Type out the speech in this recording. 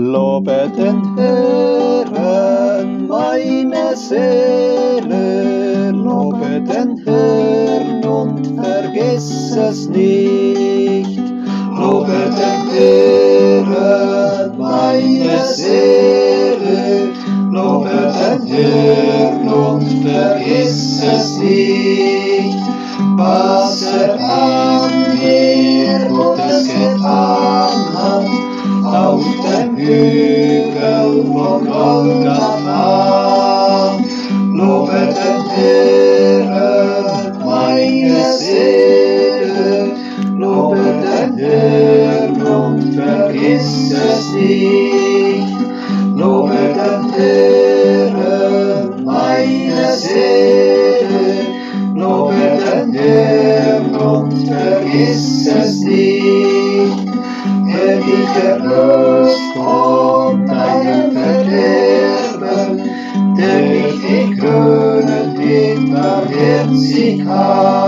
Lobe den Herrn, meine Seele, lobe den Herrn und vergiss es nicht. Lobe den Herrn, meine Seele, lobe den Herrn und vergiss es nicht. Was an mir Gutes getan hat, auf dem Hügel von Golgatha. Lobe den Herrn, meine Seele, lobe den Herrn und vergiss es nicht. Lobe den Herrn, meine Seele, lobe den Herrn und vergiss es nicht. Der dich erlöst von deinem Verderben, der dich gekrönt mit Barmherzigkeit.